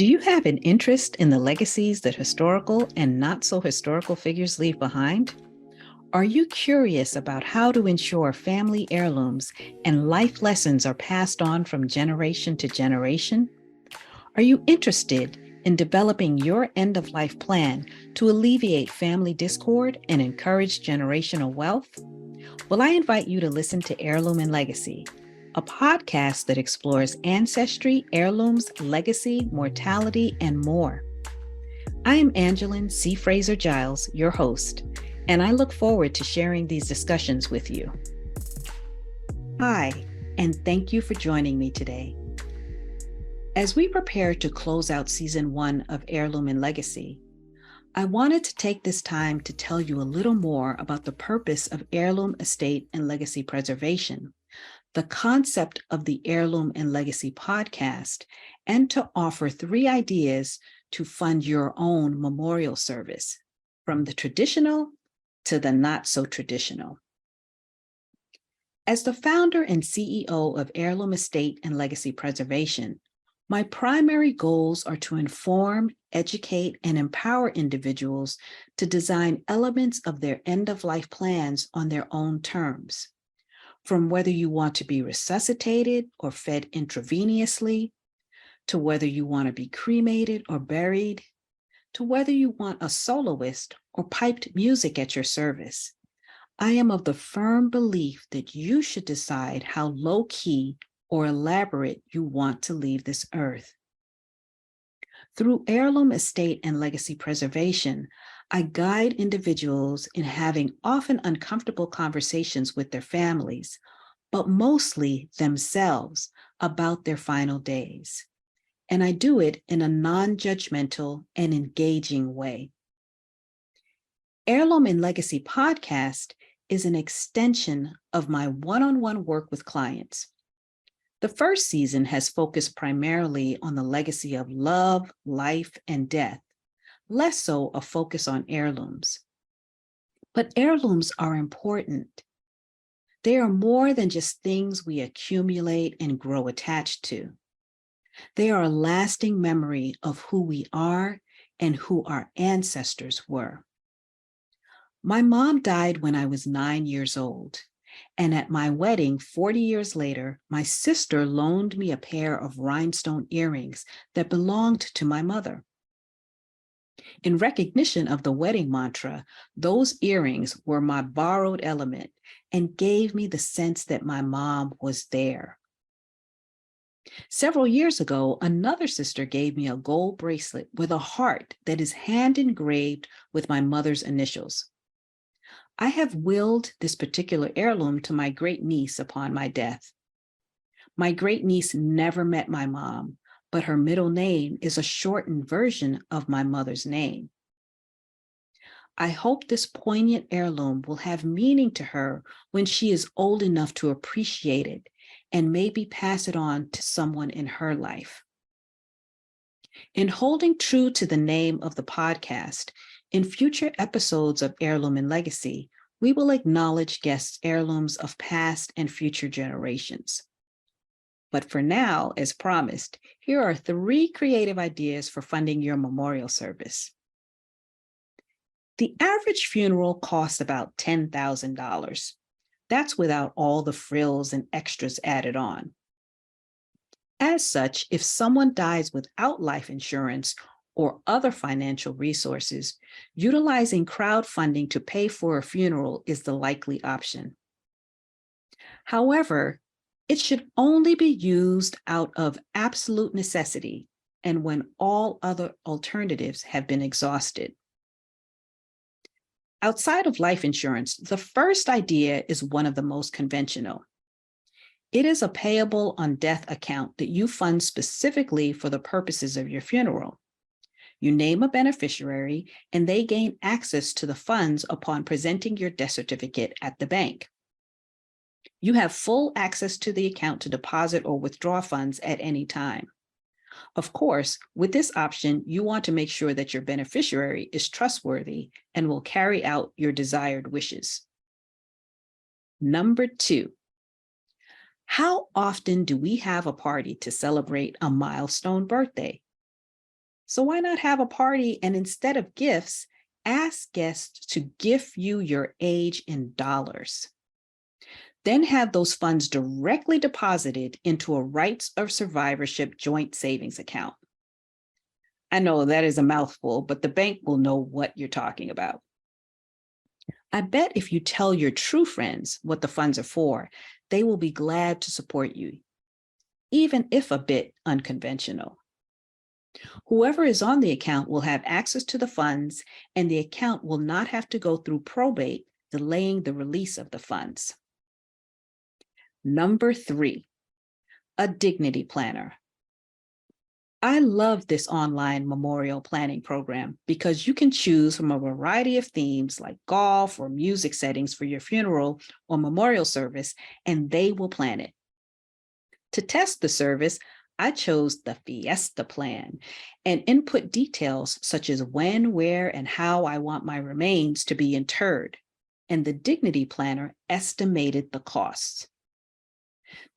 Do you have an interest in the legacies that historical and not so historical figures leave behind? Are you curious about how to ensure family heirlooms and life lessons are passed on from generation to generation? Are you interested in developing your end-of-life plan to alleviate family discord and encourage generational wealth? Well, I invite you to listen to Heirloom and Legacy, a podcast that explores ancestry, heirlooms, legacy, mortality, and more. I am Angelyn C. Fraser Giles, your host, and I look forward to sharing these discussions with you. Hi, and thank you for joining me today. As we prepare to close out Season 1 of Heirloom and Legacy, I wanted to take this time to tell you a little more about the purpose of heirloom estate and legacy preservation, the concept of the Heirloom and Legacy podcast, and to offer 3 ideas to fund your own memorial service, from the traditional to the not so traditional. As the founder and CEO of Heirloom Estate and Legacy Preservation, my primary goals are to inform, educate, and empower individuals to design elements of their end-of-life plans on their own terms. From whether you want to be resuscitated or fed intravenously, to whether you want to be cremated or buried, to whether you want a soloist or piped music at your service. I am of the firm belief that you should decide how low-key or elaborate you want to leave this earth. Through heirloom estate and legacy preservation, I guide individuals in having often uncomfortable conversations with their families, but mostly themselves, about their final days. And I do it in a non-judgmental and engaging way. Heirloom and Legacy Podcast is an extension of my one-on-one work with clients. The first season has focused primarily on the legacy of love, life, and death, less so a focus on heirlooms. But heirlooms are important. They are more than just things we accumulate and grow attached to. They are a lasting memory of who we are and who our ancestors were. My mom died when I was 9 years old. And at my wedding 40 years later, my sister loaned me a pair of rhinestone earrings that belonged to my mother. In recognition of the wedding mantra, those earrings were my borrowed element and gave me the sense that my mom was there. Several years ago, another sister gave me a gold bracelet with a heart that is hand engraved with my mother's initials. I have willed this particular heirloom to my great niece upon my death. My great niece never met my mom, but her middle name is a shortened version of my mother's name. I hope this poignant heirloom will have meaning to her when she is old enough to appreciate it and maybe pass it on to someone in her life. In holding true to the name of the podcast, in future episodes of Heirloom and Legacy, we will acknowledge guests' heirlooms of past and future generations. But for now, as promised, here are 3 creative ideas for funding your memorial service. The average funeral costs about $10,000. That's without all the frills and extras added on. As such, if someone dies without life insurance or other financial resources, utilizing crowdfunding to pay for a funeral is the likely option. However, it should only be used out of absolute necessity and when all other alternatives have been exhausted. Outside of life insurance, the first idea is one of the most conventional. It is a payable on death account that you fund specifically for the purposes of your funeral. You name a beneficiary, and they gain access to the funds upon presenting your death certificate at the bank. You have full access to the account to deposit or withdraw funds at any time. Of course, with this option, you want to make sure that your beneficiary is trustworthy and will carry out your desired wishes. Number 2, how often do we have a party to celebrate a milestone birthday? So why not have a party and instead of gifts, ask guests to gift you your age in dollars? Then have those funds directly deposited into a rights of survivorship joint savings account. I know that is a mouthful, but the bank will know what you're talking about. I bet if you tell your true friends what the funds are for, they will be glad to support you, even if a bit unconventional. Whoever is on the account will have access to the funds, and the account will not have to go through probate, delaying the release of the funds. Number 3, a dignity planner. I love this online memorial planning program because you can choose from a variety of themes like golf or music settings for your funeral or memorial service, and they will plan it. To test the service, I chose the Fiesta plan and input details such as when, where, and how I want my remains to be interred, and the dignity planner estimated the costs.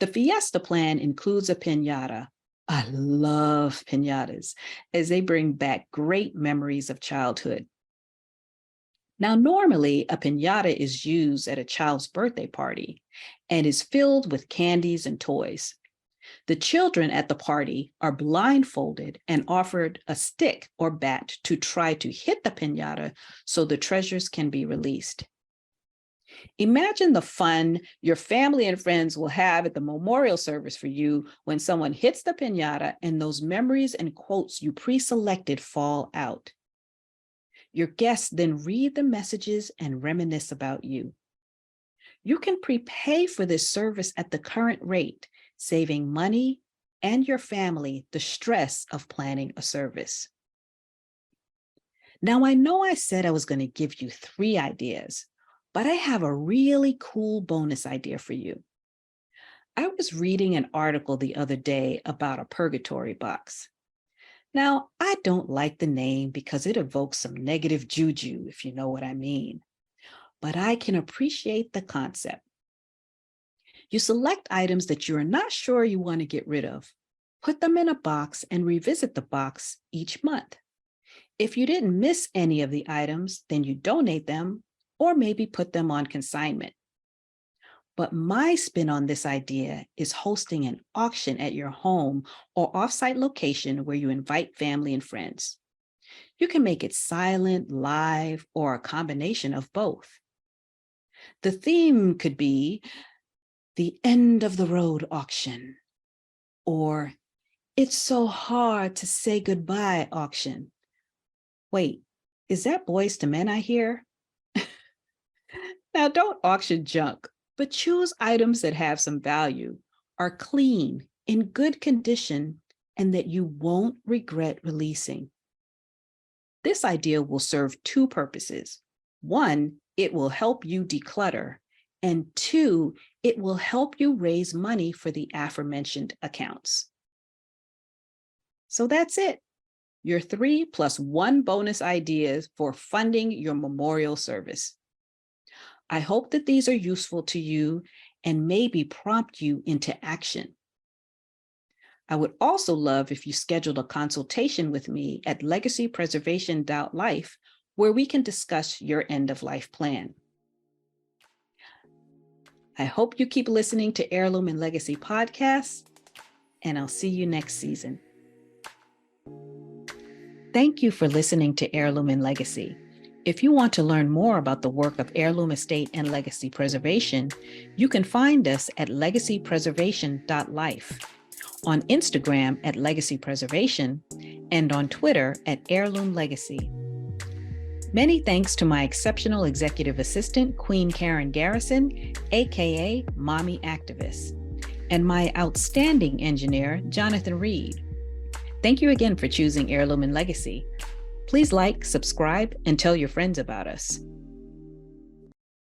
The Fiesta plan includes a piñata. I love piñatas as they bring back great memories of childhood. Now, normally a piñata is used at a child's birthday party and is filled with candies and toys. The children at the party are blindfolded and offered a stick or bat to try to hit the piñata so the treasures can be released. Imagine the fun your family and friends will have at the memorial service for you when someone hits the piñata and those memories and quotes you pre-selected fall out. Your guests then read the messages and reminisce about you. You can prepay for this service at the current rate, saving money and your family the stress of planning a service. Now, I know I said I was going to give you 3 ideas, but I have a really cool bonus idea for you. I was reading an article the other day about a purgatory box. Now, I don't like the name because it evokes some negative juju, if you know what I mean, but I can appreciate the concept. You select items that you are not sure you want to get rid of, put them in a box, and revisit the box each month. If you didn't miss any of the items, then you donate them or maybe put them on consignment. But my spin on this idea is hosting an auction at your home or offsite location where you invite family and friends. You can make it silent, live, or a combination of both. The theme could be the end of the road auction, or it's so hard to say goodbye auction. Wait, is that Boyz II Men I hear? Now, don't auction junk, but choose items that have some value, are clean, in good condition, and that you won't regret releasing. This idea will serve 2 purposes. 1, it will help you declutter, and 2, it will help you raise money for the aforementioned accounts. So that's it. Your 3 + 1 bonus ideas for funding your memorial service. I hope that these are useful to you and maybe prompt you into action. I would also love if you scheduled a consultation with me at legacypreservation.life, where we can discuss your end-of-life plan. I hope you keep listening to Heirloom and Legacy Podcast, and I'll see you next season. Thank you for listening to Heirloom and Legacy. If you want to learn more about the work of Heirloom Estate and Legacy Preservation, you can find us at legacypreservation.life, on Instagram at Legacy Preservation, and on Twitter at Heirloom Legacy. Many thanks to my exceptional executive assistant, Queen Karen Garrison, aka Mommy Activist, and my outstanding engineer, Jonathan Reed. Thank you again for choosing Heirloom and Legacy. Please like, subscribe, and tell your friends about us.